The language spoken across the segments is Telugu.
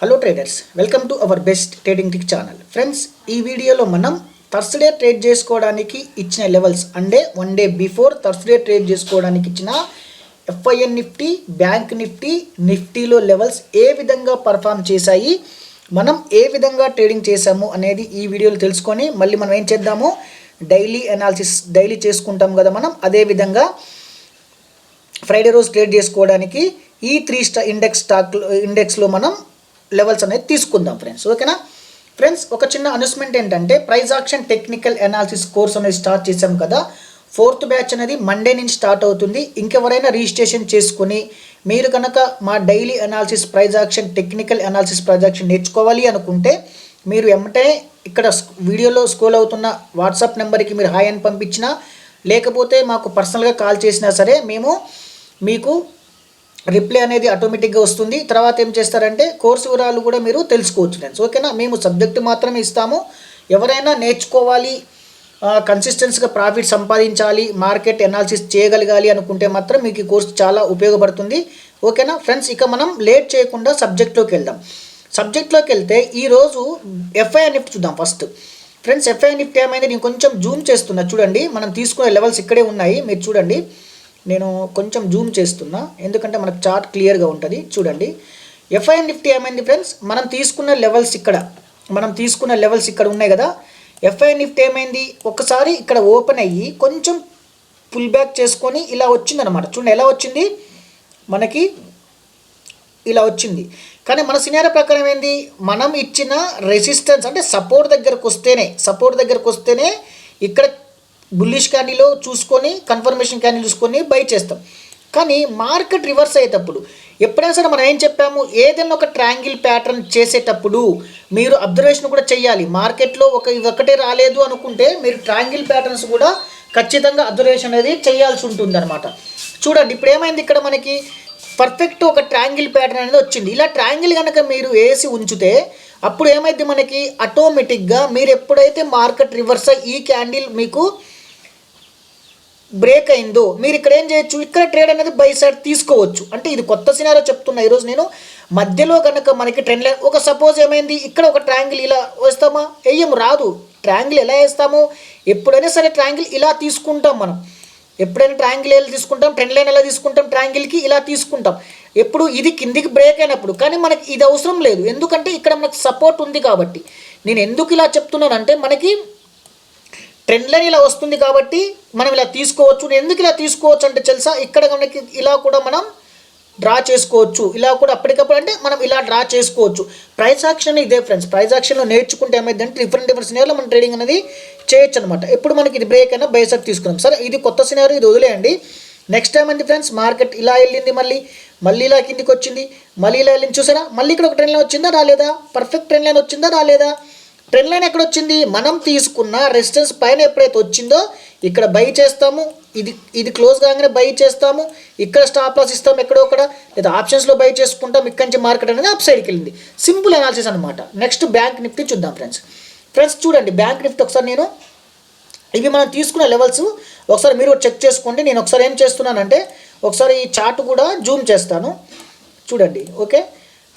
Hello traders, welcome to our best trading tick channel. Friends, ఈ వీడియోలో మనం థర్స్డే ట్రేడ్ చేసుకోవడానికి ఇచ్చిన లెవెల్స్ అంటే 1 డే బిఫోర్ థర్స్డే ట్రేడ్ చేసుకోవడానికి ఇచ్చిన ఎఫ్ఐఎన్ నిఫ్టీ, బ్యాంక్ నిఫ్టీ, నిఫ్టీలో లెవెల్స్ ఏ విధంగా పర్ఫామ్ చేశాయి, మనం ఏ విధంగా ట్రేడింగ్ చేసాము అనేది ఈ వీడియోలో తెలుసుకొని మళ్ళీ మనం ఏం చేద్దాము, డైలీ అనాలిసిస్ డైలీ చేసుకుంటాం కదా మనం. అదేవిధంగా ఫ్రైడే రోజు ట్రేడ్ చేసుకోవడానికి ఈ 3 స్టార్ ఇండెక్స్లో మనం లెవెల్స్ అనేది తీసుకుందాం ఫ్రెండ్స్. ఓకేనా ఫ్రెండ్స్, ఒక చిన్న అనౌన్స్మెంట్ ఏంటంటే price action technical analysis course అనేది స్టార్ట్ చేసాం కదా. 4th బ్యాచ్ అనేది మండే నుంచి స్టార్ట్ అవుతుంది. ఇంకెవరైనా రిజిస్ట్రేషన్ చేసుకుని మీరు కనుక మా daily analysis price action technical analysis price action నేర్చుకోవాలి అనుకుంటే మీరు వెంటనే ఇక్కడ వీడియోలో స్క్రోల్ అవుతున్న వాట్సాప్ నెంబర్కి మీరు హాయ్ అని పంపించినా, లేకపోతే మాకు పర్సనల్గా కాల్ చేసినా సరే మేము మీకు రిప్లై అనేది ఆటోమేటిక్గా వస్తుంది. తర్వాత ఏం చేస్తారంటే కోర్సు వివరాలు కూడా మీరు తెలుసుకోవచ్చు ఫ్రెండ్స్. ఓకేనా, మేము సబ్జెక్టు మాత్రమే ఇస్తాము. ఎవరైనా నేర్చుకోవాలి, కన్సిస్టెన్సీగా ప్రాఫిట్ సంపాదించాలి, మార్కెట్ అనాలిసిస్ చేయగలగాలి అనుకుంటే మాత్రం మీకు ఈ కోర్సు చాలా ఉపయోగపడుతుంది. ఓకేనా ఫ్రెండ్స్, ఇక మనం లేట్ చేయకుండా సబ్జెక్ట్లోకి వెళ్దాం. సబ్జెక్ట్లోకి వెళ్తే ఈరోజు ఎఫ్ఐఎన్ నిఫ్టీ చూద్దాం ఫస్ట్. ఫ్రెండ్స్, ఎఫ్ఐఎన్ నిఫ్టీ ఏమైంది, నేను కొంచెం జూమ్ చేస్తున్నా చూడండి. మనం తీసుకునే లెవెల్స్ ఇక్కడే ఉన్నాయి, మీరు చూడండి. నేను కొంచెం జూమ్ చేస్తున్నా ఎందుకంటే మనకు చార్ట్ క్లియర్గా ఉంటుంది. చూడండి, ఎఫ్ఐఎన్ నిఫ్టీ ఏమైంది ఫ్రెండ్స్, మనం తీసుకున్న లెవెల్స్ ఇక్కడ ఉన్నాయి కదా. ఎఫ్ఐఎన్ నిఫ్టీ ఏమైంది, ఒకసారి ఇక్కడ ఓపెన్ అయ్యి కొంచెం పుల్ బ్యాక్ చేసుకొని ఇలా వచ్చిందనమాట. చూడండి ఎలా వచ్చింది, మనకి ఇలా వచ్చింది. కానీ మన సినారియో ప్రకారం ఏంది, మనం ఇచ్చిన రెసిస్టెన్స్ అంటే సపోర్ట్ దగ్గరకు వస్తేనే ఇక్కడ బుల్లిష్ క్యాండిల్లో చూసుకొని కన్ఫర్మేషన్ క్యాండిల్ చూసుకొని బై చేస్తాం. కానీ మార్కెట్ రివర్స్ అయ్యేటప్పుడు ఎప్పుడైనా సరే మనం ఏం చెప్పాము, ఏదైనా ఒక ట్రయాంగిల్ ప్యాటర్న్ చేసేటప్పుడు మీరు అబ్జర్వేషన్ కూడా చేయాలి. మార్కెట్లో ఒకటే రాలేదు అనుకుంటే మీరు ట్రయాంగిల్ ప్యాటర్న్స్ కూడా ఖచ్చితంగా అబ్జర్వేషన్ అనేది చేయాల్సి ఉంటుంది అనమాట. చూడండి, ఇప్పుడు ఏమైంది, ఇక్కడ మనకి పర్ఫెక్ట్ ఒక ట్రయాంగిల్ ప్యాటర్న్ అనేది వచ్చింది. ఇలా ట్రయాంగిల్ కనుక మీరు వేసి ఉంచితే అప్పుడు ఏమైంది, మనకి ఆటోమేటిక్గా మీరు ఎప్పుడైతే మార్కెట్ రివర్స్ ఈ క్యాండిల్ మీకు బ్రేక్ అయిందో మీరు ఇక్కడ ఏం చేయొచ్చు, ఇక్కడ ట్రేడ్ అనేది బై సైడ్ తీసుకోవచ్చు. అంటే ఇది కొత్త సినారియో చెప్తున్నా ఈరోజు నేను. మధ్యలో కనుక మనకి ట్రెండ్ లైన్ ఒక సపోజ్ ఏమైంది, ఇక్కడ ఒక ట్రయాంగిల్ ఇలా వేస్తామా, వేయము, రాదు. ట్రయాంగిల్ ఎలా వేస్తాము, ఎప్పుడైనా సరే ట్రయాంగిల్ ఇలా తీసుకుంటాం మనం. ఎప్పుడైనా ట్రయాంగిల్ ఎలా తీసుకుంటాం, ట్రెండ్ లైన్ ఎలా తీసుకుంటాం, ట్రయాంగిల్కి ఇలా తీసుకుంటాం. ఎప్పుడు ఇది కిందికి బ్రేక్ అయినప్పుడు. కానీ మనకి ఇది అవసరం లేదు, ఎందుకంటే ఇక్కడ మనకు సపోర్ట్ ఉంది కాబట్టి. నేను ఎందుకు ఇలా చెప్తున్నానంటే మనకి ట్రెండ్ లైన్ ఇలా వస్తుంది కాబట్టి మనం ఇలా తీసుకోవచ్చు. నేను ఎందుకు ఇలా తీసుకోవచ్చు అంటే తెలుసా, ఇక్కడ మనకి ఇలా కూడా మనం డ్రా చేసుకోవచ్చు, ఇలా కూడా అప్పటికప్పుడు అంటే మనం ఇలా డ్రా చేసుకోవచ్చు. ప్రైస్ యాక్షన్ ఇదే ఫ్రెండ్స్. ప్రైస్ యాక్షన్లో నేర్చుకుంటే ఏమైందంటే డిఫరెంట్ సినారియోలో మనం ట్రేడింగ్ అనేది చేయొచ్చు అనమాట. ఎప్పుడు మనకి ఇది బ్రేక్ అయినా బై సైడ్ తీసుకున్నాం. సరే, ఇది కొత్త సినారియో, ఇది వదిలేయండి. నెక్స్ట్ టైం ఏంటి ఫ్రెండ్స్, మార్కెట్ ఇలా వెళ్ళింది, మళ్ళీ ఇలా కిందికి వచ్చింది, మళ్ళీ ఇలా వెళ్ళింది. చూసారా, మళ్ళీ ఇక్కడ ఒక ట్రెండ్ లైన్ వచ్చిందా రాలేదా, పర్ఫెక్ట్ ట్రెండ్ లైన్ వచ్చిందా రాలేదా. ట్రెండ్ లైన్ ఎక్కడ వచ్చింది, మనం తీసుకున్న రెసిస్టెన్స్ పైన ఎప్పుడైతే వచ్చిందో ఇక్కడ బై చేస్తాము. ఇది క్లోజ్ కాగానే బై చేస్తాము, ఇక్కడ స్టాప్ లాస్ ఇస్తాము ఎక్కడో ఒకడ, లేదా ఆప్షన్స్లో బై చేసుకుంటాం. ఇక్కడి నుంచి మార్కెట్ అనేది అప్ సైడ్కి వెళ్ళింది. సింపుల్ అనాలిసిస్ అనమాట. నెక్స్ట్ బ్యాంక్ నిఫ్టీ చూద్దాం ఫ్రెండ్స్. చూడండి, బ్యాంక్ నిఫ్టీ ఒకసారి నేను ఇవి మనం తీసుకున్న లెవెల్స్ ఒకసారి మీరు చెక్ చేసుకోండి. నేను ఒకసారి ఏం చేస్తున్నానంటే ఒకసారి ఈ చార్ట్ కూడా జూమ్ చేస్తాను చూడండి. ఓకే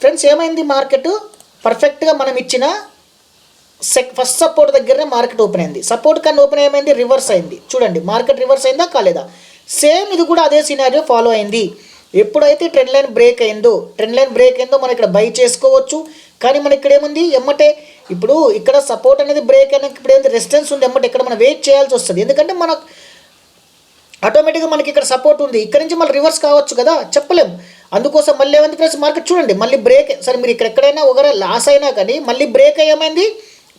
ఫ్రెండ్స్, ఏమైంది, మార్కెట్ పర్ఫెక్ట్గా మనం ఇచ్చిన ఫస్ట్ సపోర్ట్ దగ్గరనే మార్కెట్ ఓపెన్ అయింది. సపోర్ట్ కన్నా ఓపెన్ ఏమైంది, రివర్స్ అయింది. చూడండి, మార్కెట్ రివర్స్ అయిందా కాలేదా. సేమ్ ఇది కూడా అదే సినారియో ఫాలో అయింది. ఎప్పుడైతే ట్రెండ్ లైన్ బ్రేక్ అయిందో మనం ఇక్కడ బై చేసుకోవచ్చు. కానీ మన ఇక్కడ ఏముంది, ఎమ్మటే ఇప్పుడు ఇక్కడ సపోర్ట్ అనేది బ్రేక్ అయినా ఇప్పుడు ఏంటి, రెసిస్టెన్స్ ఉంది, ఎమ్మటే ఇక్కడ మనం వెయిట్ చేయాల్సి వస్తుంది. ఎందుకంటే మనకు ఆటోమేటిక్గా మనకి ఇక్కడ సపోర్ట్ ఉంది, ఇక్కడ నుంచి మళ్ళీ రివర్స్ కావచ్చు కదా, చెప్పలేము. అందుకోసం మళ్ళీ ఏమైంది ఫ్రెండ్స్, మార్కెట్ చూడండి మళ్ళీ బ్రేక్. సరే, మీరు ఎక్కడైనా ఒకవేళ లాస్ అయినా కానీ మళ్ళీ బ్రేక్ అయ్యేమైంది,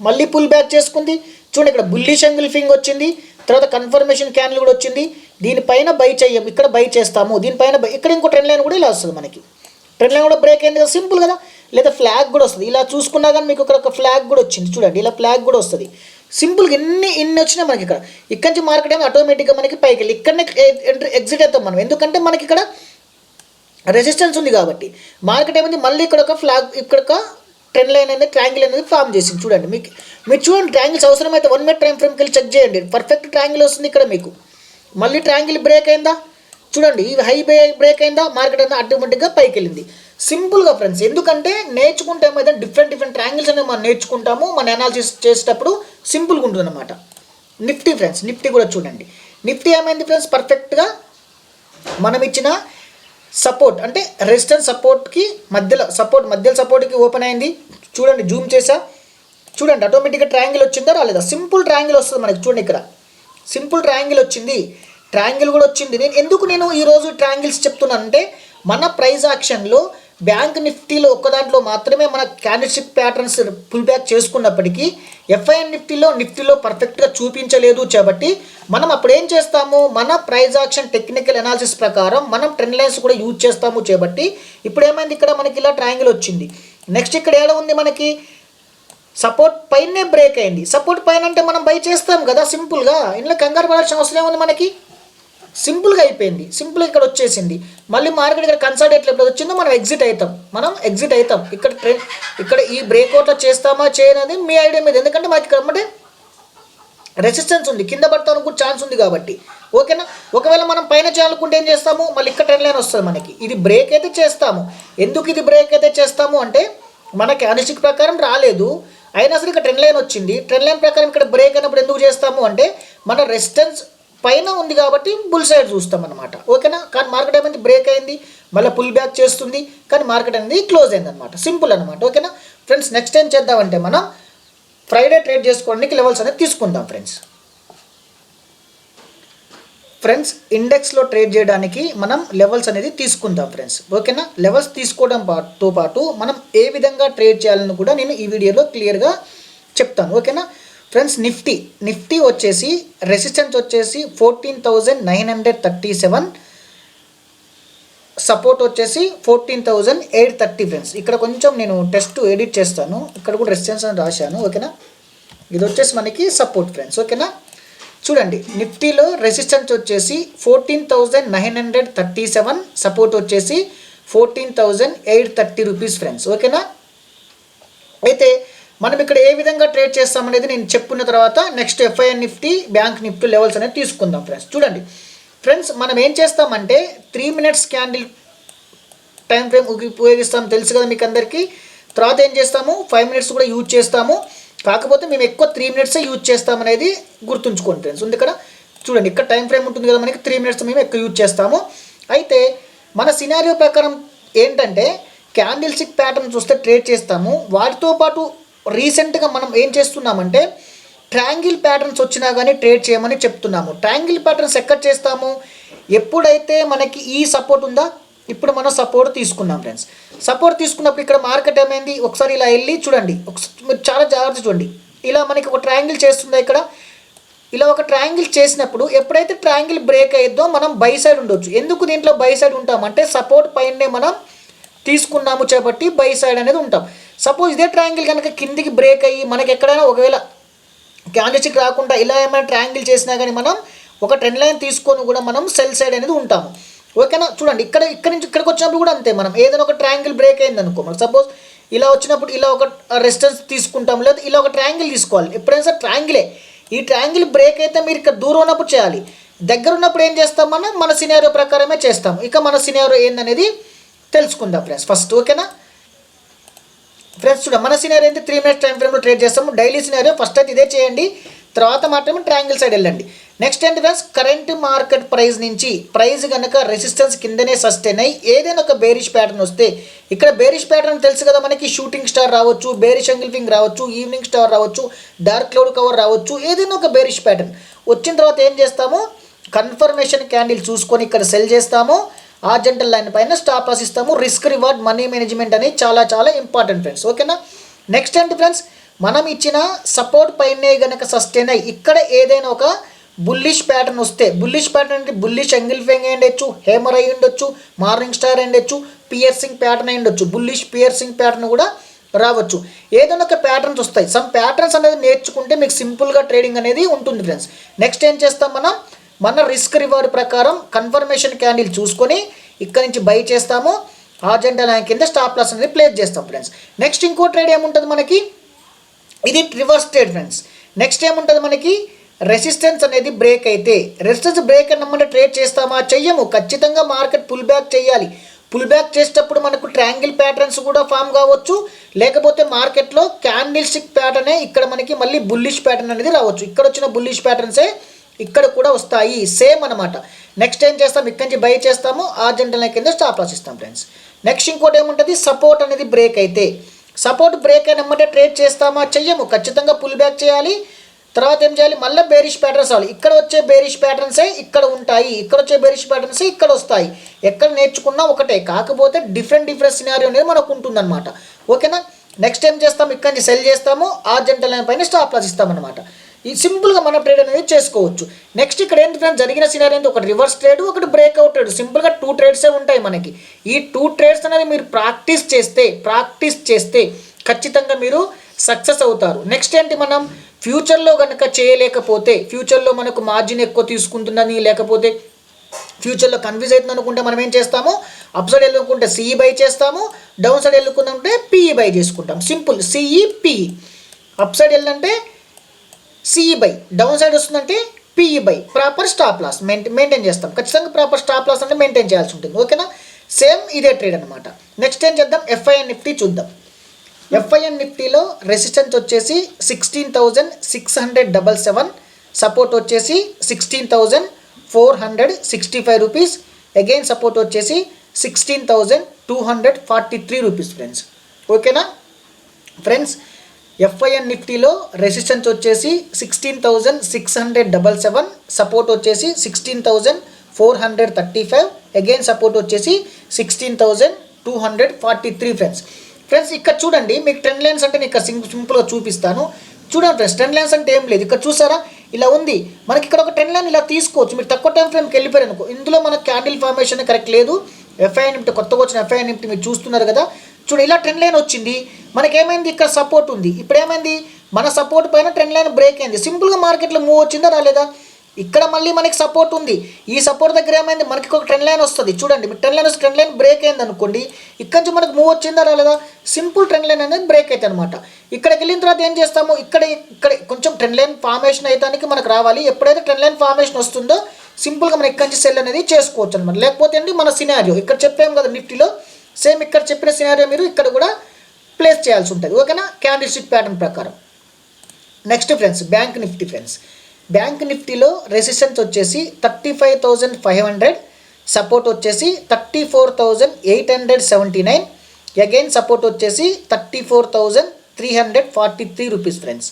మళ్ళీ పుల్ బ్యాక్ చేసుకుంది. చూడండి, ఇక్కడ బుల్లిష్ ఎంగిల్ఫింగ్ వచ్చింది, తర్వాత కన్ఫర్మేషన్ క్యాండిల్ కూడా వచ్చింది. దీనిపైన బై చేయం, ఇక్కడ బై చేస్తాము, దీనిపైన బై. ఇక్కడ ఇంకో ట్రెండ్ లైన్ కూడా ఇలా వస్తుంది, మనకి ట్రెండ్ లైన్ కూడా బ్రేక్ అయింది కదా, సింపుల్ కదా. లేదా ఫ్లాగ్ కూడా వస్తుంది, ఇలా చూసుకున్నా కానీ మీకు ఇక్కడ ఒక ఫ్లాగ్ కూడా వచ్చింది. చూడండి, ఇలా ఫ్లాగ్ కూడా వస్తుంది. సింపుల్గా ఇన్ని వచ్చినాయి మనకి. ఇక్కడ నుంచి మార్కెట్ ఏమో ఆటోమేటిక్గా మనకి పైకి వెళ్ళి ఇక్కడనే ఎగ్జిట్ అవుతాం మనం. ఎందుకంటే మనకి ఇక్కడ రెసిస్టెన్స్ ఉంది కాబట్టి. మార్కెట్ ఏమైంది, మళ్ళీ ఇక్కడ ఒక ఫ్లాగ్, ఇక్కడ ఒక ట్రెండ్ లైన్ అనేది ట్రయాంగిల్ అనేది ఫామ్ చేసింది. చూడండి, మీరు చూడండి, ట్రయాంగిల్స్ అవసరమైతే 1 మినిట్ టైం ఫ్రేమ్కి వెళ్ళి చెక్ చేయండి. పర్ఫెక్ట్ ట్రయాంగిల్ వస్తుంది ఇక్కడ మీకు. మళ్ళీ ట్రయాంగిల్ బ్రేక్ అయిందా, చూడండి, ఈ హై బ్రేక్ అయిందా, మార్కెట్ అంతా ఆటోమేటిక్గా పైకి వెళ్ళింది. సింపుల్గా ఫ్రెండ్స్, ఎందుకంటే నేర్చుకుంటే ఏమైతే డిఫరెంట్ ట్రయాంగిల్స్ అనేవి మనం నేర్చుకుంటాము, మన అనాలిసిస్ చేసేటప్పుడు సింపుల్గా ఉంటుంది అనమాట. నిఫ్టీ ఫ్రెండ్స్, నిఫ్టీ కూడా చూడండి. నిఫ్టీ ఏమైంది ఫ్రెండ్స్, పర్ఫెక్ట్గా మనం ఇచ్చిన సపోర్ట్ అంటే రెసిస్టెన్స్ సపోర్ట్కి మధ్యలో సపోర్ట్కి ఓపెన్ అయింది. చూడండి, జూమ్ చేసా, చూడండి ఆటోమేటిక్గా ట్రయాంగిల్ వచ్చిందా రాలేదా? సింపుల్ ట్రయాంగిల్ వస్తుంది మనకి. చూడండి ఇక్కడ సింపుల్ ట్రయాంగిల్ వచ్చింది, ట్రయాంగిల్ కూడా వచ్చింది. నేను ఈరోజు ట్రయాంగిల్స్ చెప్తున్నానంటే మన ప్రైజ్ యాక్షన్లో బ్యాంక్ నిఫ్టీలో ఒక్క దాంట్లో మాత్రమే మన క్యాండిల్స్టిక్ ప్యాటర్న్స్ పుల్ బ్యాక్ చేసుకున్నప్పటికీ ఎఫ్ఐఎన్ నిఫ్టీలో పర్ఫెక్ట్గా చూపించలేదు. కాబట్టి మనం అప్పుడు ఏం చేస్తాము, మన ప్రైజ్ యాక్షన్ టెక్నికల్ అనాలిసిస్ ప్రకారం మనం ట్రెండ్ లైన్స్ కూడా యూజ్ చేస్తాము. కాబట్టి ఇప్పుడు ఏమైంది, ఇక్కడ మనకి ఇలా ట్రయాంగిల్ వచ్చింది. నెక్స్ట్ ఇక్కడ ఏడ ఉంది మనకి సపోర్ట్ పైనే బ్రేక్ అయింది. సపోర్ట్ పైన అంటే మనం బై చేస్తాం కదా సింపుల్గా, ఇంట్లో కంగారు పడాల్సిన అవసరం ఏముంది మనకి, సింపుల్గా అయిపోయింది. సింపుల్గా ఇక్కడ వచ్చేసింది. మళ్ళీ మార్కెట్ ఇక్కడ కన్సాలిడేట్ ఎప్పుడు వచ్చిందో మనం ఎగ్జిట్ అవుతాం. ఇక్కడ ఈ బ్రేక్అవుట్లో చేస్తామా చేయనది మీ ఐడియా మీద, ఎందుకంటే మనకి ఇక్కడ రెసిస్టెన్స్ ఉంది, కింద పడతానికి కూడా ఛాన్స్ ఉంది కాబట్టి. ఓకేనా, ఒకవేళ మనం పైన చేయాలనుకుంటే ఏం చేస్తాము, మళ్ళీ ఇక్కడ ట్రెండ్ లైన్ వస్తుంది మనకి. ఇది బ్రేక్ అయితే చేస్తాము. ఎందుకు ఇది బ్రేక్ అయితే చేస్తాము అంటే మన క్యాండిల్స్టిక్ ప్రకారం రాలేదు, అయినా సరే ఇక్కడ ట్రెండ్ లైన్ వచ్చింది. ట్రెండ్ లైన్ ప్రకారం ఇక్కడ బ్రేక్ అయినప్పుడు ఎందుకు చేస్తాము అంటే మన రెసిస్టెన్స్ పైన ఉంది కాబట్టి బుల్ సైడ్ చూస్తాం అనమాట. ఓకేనా, కానీ మార్కెట్ ఏమైంది, బ్రేక్ అయింది, మళ్ళీ పుల్ బ్యాక్ చేస్తుంది, కానీ మార్కెట్ అనేది క్లోజ్ అయింది అనమాట. సింపుల్ అనమాట. ఓకేనా ఫ్రెండ్స్, నెక్స్ట్ ఏం చేద్దామంటే మనం ఫ్రైడే ట్రేడ్ చేసుకోవడానికి లెవెల్స్ అనేది తీసుకుందాం ఫ్రెండ్స్. ఇండెక్స్లో ట్రేడ్ చేయడానికి మనం లెవెల్స్ అనేది తీసుకుందాం ఫ్రెండ్స్. ఓకేనా, లెవెల్స్ తీసుకోవడంతో పాటు మనం ఏ విధంగా ట్రేడ్ చేయాలని కూడా నేను ఈ వీడియోలో క్లియర్గా చెప్తాను. ఓకేనా ఫ్రెండ్స్, నిఫ్టీ వచ్చేసి రెసిస్టెన్స్ వచ్చేసి 14,937, సపోర్ట్ వచ్చేసి 14,830 ఫ్రెండ్స్. ఇక్కడ కొంచెం నేను టెస్ట్ ఎడిట్ చేస్తాను, ఇక్కడ కూడా రెసిస్టెన్స్ అని రాశాను. ఓకేనా, ఇది వచ్చేసి మనకి సపోర్ట్ ఫ్రెండ్స్. ఓకేనా, చూడండి నిఫ్టీలో రెసిస్టెన్స్ వచ్చేసి 14,937, సపోర్ట్ వచ్చేసి 14,830 రూపీస్ ఫ్రెండ్స్. ఓకేనా, అయితే మనం ఇక్కడ ఏ విధంగా ట్రేడ్ చేస్తామనేది నేను చెప్పుకున్న తర్వాత next FIN Nifty, bank Nifty levels అనేది తీసుకుందాం ఫ్రెండ్స్. చూడండి ఫ్రెండ్స్, మనం ఏం చేస్తామంటే 3 minutes క్యాండిల్ టైం ఫ్రేమ్ ఉపయోగిస్తాం, తెలుసు కదా మీకు అందరికీ. తర్వాత ఏం చేస్తాము, 5 minutes కూడా యూజ్ చేస్తాము. కాకపోతే మేము ఎక్కువ 3 minutes యూజ్ చేస్తామనేది గుర్తుంచుకోండి ఫ్రెండ్స్. ఉంది ఇక్కడ చూడండి, ఇక్కడ టైం ఫ్రేమ్ ఉంటుంది కదా మనకి, 3 minutes మేము ఎక్కువ యూజ్ చేస్తాము. అయితే మన సినారియో ప్రకారం ఏంటంటే క్యాండిల్స్టిక్ ప్యాటర్న్ చూస్తే ట్రేడ్ చేస్తాము. వాటితో పాటు రీసెంట్గా మనం ఏం చేస్తున్నామంటే ట్రయాంగిల్ ప్యాటర్న్స్ వచ్చినా కానీ ట్రేడ్ చేయమని చెప్తున్నాము. ట్రయాంగిల్ ప్యాటర్న్స్ ఎక్కడ చేస్తాము, ఎప్పుడైతే మనకి ఈ సపోర్ట్ ఉందా, ఇప్పుడు మనం సపోర్ట్ తీసుకున్నాం ఫ్రెండ్స్. సపోర్ట్ తీసుకున్నప్పుడు ఇక్కడ మార్కెట్ ఏమైంది, ఒకసారి ఇలా వెళ్ళి చూడండి, మీరు చాలా జాగ్రత్త చూడండి. ఇలా మనకి ఒక ట్రయాంగిల్ చేస్తుందా, ఇక్కడ ఇలా ఒక ట్రయాంగిల్ చేసినప్పుడు ఎప్పుడైతే ట్రయాంగిల్ బ్రేక్ అయ్యిద్దో మనం బై సైడ్ ఉండొచ్చు. ఎందుకు దీంట్లో బై సైడ్ ఉంటామంటే సపోర్ట్ పైనే మనం తీసుకున్నాము కాబట్టి బై సైడ్ అనేది ఉంటాం. సపోజ్ ఇదే ట్రయాంగిల్ కనుక కిందికి బ్రేక్ అయ్యి మనకి ఎక్కడైనా ఒకవేళ క్యాండిల్స్టిక్ రాకుండా ఇలా ఏమైనా ట్రయాంగిల్ చేసినా కానీ మనం ఒక ట్రెండ్ లైన్ తీసుకొని కూడా మనం సెల్ సైడ్ అనేది ఉంటాము. ఓకేనా, చూడండి ఇక్కడ నుంచి ఇక్కడికి వచ్చినప్పుడు కూడా అంతే. మనం ఏదైనా ఒక ట్రయాంగిల్ బ్రేక్ అయింది అనుకో, మనం సపోజ్ ఇలా వచ్చినప్పుడు ఇలా ఒక రెసిస్టెన్స్ తీసుకుంటాం, లేదా ఇలా ఒక ట్రయాంగిల్ తీసుకోవాలి. ఎప్పుడైనా సరే ట్రయాంగిలే, ఈ ట్రయాంగిల్ బ్రేక్ అయితే మీరు ఇక్కడ దూరం ఉన్నప్పుడు చేయాలి, దగ్గర ఉన్నప్పుడు ఏం చేస్తాం, మనం మన సినారియో ప్రకారమే చేస్తాం. ఇక మన సినారియో ఏందనేది తెలుసుకుందాం ఫ్రెండ్స్ ఫస్ట్. ఓకేనా ఫ్రెండ్స్, చూడండి మన సినారియో అయితే 3 minutes టైం ఫ్రేమ్లో ట్రేడ్ చేస్తాము. డైలీ సినారియో ఫస్ట్ అయితే ఇదే చేయండి, తర్వాత మాత్రమే ట్రయాంగిల్ సైడ్ వెళ్ళండి. నెక్స్ట్ ఏంటి ఫ్రెండ్స్, కరెంట్ మార్కెట్ ప్రైస్ నుంచి ప్రైస్ కనుక రెసిస్టెన్స్ కిందనే సస్టైన్ అయ్యి ఏదైనా ఒక బేరిష్ ప్యాటర్న్ వస్తే, ఇక్కడ బేరిష్ ప్యాటర్న్ తెలుసు కదా మనకి, షూటింగ్ స్టార్ రావచ్చు, బేరిష్ ఎంగిల్ఫింగ్ రావచ్చు, ఈవినింగ్ స్టార్ రావచ్చు, డార్క్ క్లౌడ్ కవర్ రావచ్చు, ఏదైనా ఒక బేరిష్ ప్యాటర్న్ వచ్చిన తర్వాత ఏం చేస్తాము, కన్ఫర్మేషన్ క్యాండిల్ చూసుకొని ఇక్కడ సెల్ చేస్తాము, ఆర్జెంటల్ లైన్ పైన స్టాప్ లాస్ ఇస్తాము. రిస్క్ రివార్డ్ మనీ మేనేజ్మెంట్ అనేది చాలా చాలా ఇంపార్టెంట్ ఫ్రెండ్స్. ఓకేనా, నెక్స్ట్ ఏంటి ఫ్రెండ్స్, మనం ఇచ్చిన సపోర్ట్ పైనే కనుక సస్టైన్ అయ్యి ఇక్కడ ఏదైనా ఒక బుల్లిష్ ప్యాటర్న్ వస్తే, బుల్లిష్ ప్యాటర్న్ అంటే బుల్లిష్ ఎంగిల్ఫింగ్ అయి ఉండొచ్చు, హేమర్ అయి ఉండొచ్చు, మార్నింగ్ స్టార్ అయి ఉండొచ్చు, పియర్సింగ్ ప్యాటర్న్ అయి ఉండొచ్చు, బుల్లిష్ పియర్సింగ్ ప్యాటర్న్ కూడా రావచ్చు. ఏదైనా ఒక ప్యాటర్న్స్ వస్తాయి. సమ్ ప్యాటర్న్స్ అనేది నేర్చుకుంటే మీకు సింపుల్గా ట్రేడింగ్ అనేది ఉంటుంది ఫ్రెండ్స్. నెక్స్ట్ ఏం చేస్తాం, మన రిస్క్ రివార్డ్ ప్రకారం కన్ఫర్మేషన్ క్యాండిల్ చూసుకొని ఇక్కడ నుంచి బై చేస్తాము, ఆర్జెంటల్ లైన్ కింద స్టాప్ లాస్ అనేది ప్లేస్ చేస్తాం ఫ్రెండ్స్. నెక్స్ట్ ఇంకో ట్రేడ్ ఏముంటుంది మనకి, ఇది రివర్స్ ట్రేడ్ ఫ్రెండ్స్. నెక్స్ట్ ఏముంటుంది మనకి, రెసిస్టెన్స్ అనేది బ్రేక్ అయితే, రెసిస్టెన్స్ బ్రేక్ అన్నమాట ట్రేడ్ చేస్తామా, చెయ్యము. ఖచ్చితంగా మార్కెట్ పుల్ బ్యాక్ చేయాలి. పుల్ బ్యాక్ చేసేటప్పుడు మనకు ట్రయాంగిల్ ప్యాటర్న్స్ కూడా ఫామ్ కావచ్చు, లేకపోతే మార్కెట్లో క్యాండిల్ స్టిక్ ప్యాటర్నే ఇక్కడ మనకి మళ్ళీ బుల్లిష్ ప్యాటర్న్ అనేది రావచ్చు. ఇక్కడ వచ్చిన బుల్లిష్ ప్యాటర్న్సే ఇక్కడ కూడా వస్తాయి, సేమ్ అనమాట. నెక్స్ట్ ఏం చేస్తాం, ఇక్కడి నుంచి బై చేస్తాము, ఆ జంటల కింద స్టాప్ లాస్ ఇస్తాం ఫ్రెండ్స్. నెక్స్ట్ ఇంకోటి ఏముంటుంది, సపోర్ట్ అనేది బ్రేక్ అయితే, సపోర్ట్ బ్రేక్ అయినమ్మంటే ట్రేడ్ చేస్తామా, చెయ్యము, ఖచ్చితంగా పుల్ బ్యాక్ చేయాలి. తర్వాత ఏం చేయాలి, మళ్ళీ బేరిష్ ప్యాటర్న్స్ రావాలి. ఇక్కడ వచ్చే బేరిష్ ప్యాటర్న్సే ఇక్కడ ఉంటాయి, ఇక్కడ వచ్చే బేరిష్ ప్యాటర్న్సే ఇక్కడ వస్తాయి. ఎక్కడ నేర్చుకున్నా ఒకటే, కాకపోతే డిఫరెంట్ సినారియో అనేది మనకు ఉంటుందన్నమాట. ఓకేనా. నెక్స్ట్ ఏం చేస్తాం, ఇక్కడ నుంచి సెల్ చేస్తాము, ఆ జంటల లైన్ పైన స్టాప్ లాస్ ఇస్తామన్నమాట. ఈ సింపుల్గా మన ట్రేడ్ అనేది చేసుకోవచ్చు. నెక్స్ట్ ఇక్కడ ఏంటి ఫ్రెండ్స్, జరిగిన సినారియో ఏంటి, ఒకటి రివర్స్ ట్రేడ్, ఒకటి బ్రేక్అవుట్ ట్రేడ్. సింపుల్గా 2 ట్రేడ్సే ఉంటాయి మనకి. ఈ 2 ట్రేడ్స్ అనేది మీరు ప్రాక్టీస్ చేస్తే ఖచ్చితంగా మీరు సక్సెస్ అవుతారు. నెక్స్ట్ ఏంటి, మనం ఫ్యూచర్లో కనుక చేయలేకపోతే, ఫ్యూచర్లో మనకు మార్జిన్ ఎక్కువ తీసుకుంటుందని, లేకపోతే ఫ్యూచర్లో కన్ఫ్యూజ్ అవుతుంది అనుకుంటే మనం ఏం చేస్తాము, అప్ సైడ్ వెళ్ళుకుంటే సిఈ బై చేస్తాము, డౌన్ సైడ్ వెళ్ళుకుంటే పిఈ బై చేసుకుంటాం. Simple, CE PE. Up side వెళ్ళంటే సిఈ బై, డౌన్ సైడ్ వస్తుందంటే PE buy. Proper stop loss maintain చేస్తాం. ఖచ్చితంగా ప్రాపర్ స్టాప్ లాస్ అంటే మెయింటైన్ చేయాల్సి ఉంటుంది. ఓకేనా. సేమ్ ఇదే ట్రేడ్ అనమాట. నెక్స్ట్ ఏం చేద్దాం, ఎఫ్ఐఎన్ నిఫ్టీ చూద్దాం. ఎఫ్ఐఎన్ నిఫ్టీలో రెసిస్టెన్స్ వచ్చేసి 16,677, సపోర్ట్ వచ్చేసి 16,465 రూపీస్, అగైన్ సపోర్ట్ వచ్చేసి 16,243 రూపీస్ ఫ్రెండ్స్. ఓకేనా ఫ్రెండ్స్, ఎఫ్ఐఎన్ నిఫ్టీలో రెసిస్టెన్స్ వచ్చేసి 16,677, సపోర్ట్ వచ్చేసి 16,435, అగైన్ సపోర్ట్ వచ్చేసి 16,243 ఫ్రెండ్స్. ఇక్కడ చూడండి, మీకు ట్రెండ్ లైన్స్ అంటే నేను ఇక్కడ సింపుల్గా చూపిస్తాను. చూడండి ఫ్రెండ్స్, ట్రెండ్ లైన్స్ అంటే ఏం లేదు. ఇక్కడ చూసారా, ఇలా ఉంది మనకి. ఇక్కడ ఒక ట్రెండ్ లైన్ ఇలా తీసుకోవచ్చు. మీరు తక్కువ టైం ఫ్రేమ్కి వెళ్ళిపోయారు అనుకో, ఇందులో మనకు క్యాండిల్ ఫార్మేషన్ కరెక్ట్ లేదు. ఎఫ్ఐఎన్ నిఫ్టీ కొత్తగా వచ్చిన ఎఫ్ఐఎన్ నిఫ్టీ మీరు చూస్తున్నారు కదా, చూడండి ఇలా ట్రెండ్ లైన్ వచ్చింది. మనకేమైంది, ఇక్కడ సపోర్ట్ ఉంది. ఇప్పుడు ఏమైంది, మన సపోర్ట్ పైన ట్రెండ్ లైన్ బ్రేక్ అయింది. సింపుల్గా మార్కెట్లో మూవ్ వచ్చిందా రాలేదా, ఇక్కడ మళ్ళీ మనకి సపోర్ట్ ఉంది. ఈ సపోర్ట్ దగ్గర ఏమైంది, మనకి ఒక ట్రెండ్ లైన్ వస్తుంది. చూడండి, ట్రెండ్ లైన్ వస్తే ట్రెండ్ లైన్ బ్రేక్ అయింది అనుకోండి, ఇక్కడ నుంచి మనకు మూవ్ వచ్చిందా రాలేదా, సింపుల్ ట్రెండ్ లైన్ అనేది బ్రేక్ అవుతుంది అనమాట. ఇక్కడికి వెళ్ళిన తర్వాత ఏం చేస్తాము, ఇక్కడ కొంచెం ట్రెండ్ లైన్ ఫార్మేషన్ అయితే మనకు రావాలి. ఎప్పుడైతే ట్రెండ్ లైన్ ఫార్మేషన్ వస్తుందో సింపుల్గా మనం ఇక్కడి నుంచి సెల్ అనేది చేసుకోవచ్చు అనమాట. లేకపోతే అండి మన సినారియో ఇక్కడ చెప్పాము కదా నిఫ్టీలో, సేమ్ ఇక్కడ చెప్పిన సినారియో మీరు ఇక్కడ కూడా ప్లేస్ చేయాల్సి ఉంటుంది. ఓకేనా, క్యాండిల్ స్టిక్ ప్యాటర్న్ ప్రకారం. Next friends, bank Nifty friends. Bank నిఫ్టీలో రెసిస్టెన్స్ వచ్చేసి 35,500, సపోర్ట్ వచ్చేసి 34,879, అగైన్ సపోర్ట్ వచ్చేసి 34,343 రూపీస్ ఫ్రెండ్స్.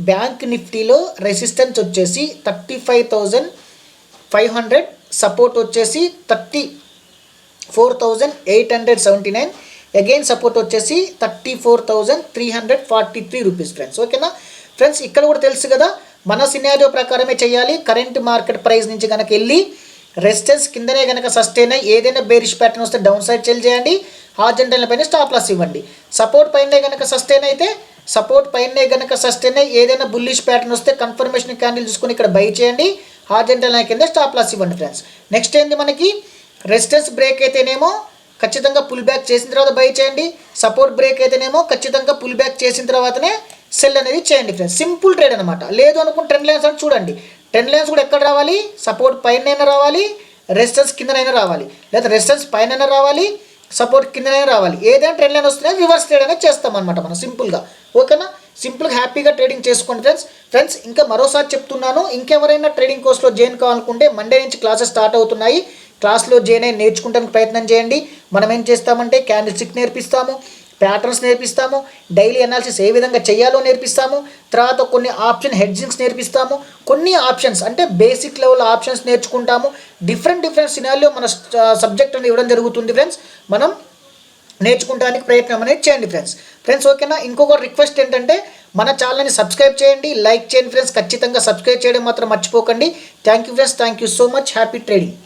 బ్యాంక్ నిఫ్టీలో రెసిస్టెన్స్ వచ్చేసి 35,500, సపోర్ట్ వచ్చేసి 34,879, అగైన్ సపోర్ట్ వచ్చేసి 34,343 రూపీస్ ఫ్రెండ్స్. ఓకేనా ఫ్రెండ్స్, ఇక్కడ కూడా తెలుసు కదా, మన సినారియో ప్రకారమే చేయాలి. కరెంట్ మార్కెట్ ప్రైస్ నుంచి కనుక వెళ్ళి రెసిస్టెన్స్ కిందనే కనుక సస్టైన్ అయ్యి ఏదైనా బేరిష్ ప్యాటర్న్ వస్తే డౌన్ సైడ్ సెల్ చేయండి, హారిజాంటల్ పైన స్టాప్ లాస్ ఇవ్వండి. సపోర్ట్ పైనే కనుక సస్టైన్ అయ్యి ఏదైనా బుల్లిష్ ప్యాటర్న్ వస్తే కన్ఫర్మేషన్ క్యాండిల్ చూసుకొని ఇక్కడ బై చేయండి, హారిజాంటల్ లైన్ కింద స్టాప్ లాస్ ఇవ్వండి ఫ్రెండ్స్. నెక్స్ట్ ఏంది, మనకి రెసిస్టెన్స్ బ్రేక్ అయితేనేమో ఖచ్చితంగా పుల్ బ్యాక్ చేసిన తర్వాత బై చేయండి, సపోర్ట్ బ్రేక్ అయితేనేమో ఖచ్చితంగా పుల్ బ్యాక్ చేసిన తర్వాతనే సెల్ అనేది చేయండి ఫ్రెండ్స్. సింపుల్ ట్రేడ్ అనమాట. లేదు అనుకుంటే ట్రెండ్ లైన్స్ అంటే చూడండి, ట్రెండ్ లైన్స్ కూడా ఎక్కడ రావాలి, సపోర్ట్ పైన రావాలి, రెసిస్టెన్స్ కిందనైనా రావాలి, లేదా రెసిస్టెన్స్ పైన రావాలి, సపోర్ట్ కిందనైనా రావాలి. ఏదైనా ట్రెండ్ లైన్ వస్తే రివర్స్ ట్రేడ్ అనేది చేస్తాం అనమాట మనం సింపుల్గా. ఓకేనా, సింపుల్గా హ్యాపీగా ట్రేడింగ్ చేసుకోండి ఫ్రెండ్స్. ఇంకా మరోసారి చెప్తున్నాను, ఇంకెవరైనా ట్రేడింగ్ కోర్స్లో జాయిన్ కావాలనుకుంటే మండే నుంచి క్లాసెస్ స్టార్ట్ అవుతున్నాయి. క్లాస్లో జాయిన్ అయ్యి నేర్చుకోవడానికి ప్రయత్నం చేయండి. మనం ఏం చేస్తామంటే క్యాండిల్ స్టిక్ నేర్పిస్తాము, ప్యాటర్న్స్ నేర్పిస్తాము, డైలీ అనాలిసిస్ ఏ విధంగా చేయాలో నేర్పిస్తాము, తర్వాత కొన్ని ఆప్షన్ హెడ్జింగ్స్ నేర్పిస్తాము, కొన్ని ఆప్షన్స్ అంటే బేసిక్ లెవెల్ ఆప్షన్స్ నేర్చుకుంటాము. డిఫరెంట్ సినారియోలో మన సబ్జెక్ట్ అనేది ఇవ్వడం జరుగుతుంది ఫ్రెండ్స్. మనం నేర్చుకోవడానికి ప్రయత్నం అనేది చేయండి ఫ్రెండ్స్. ఓకేనా, ఇంకొక రిక్వెస్ట్ ఏంటంటే మన ఛానల్ని సబ్స్క్రైబ్ చేయండి, లైక్ చేయండి ఫ్రెండ్స్. ఖచ్చితంగా సబ్స్క్రైబ్ చేయడం మాత్రం మర్చిపోకండి. Thank you friends, thank you so much. Happy trading.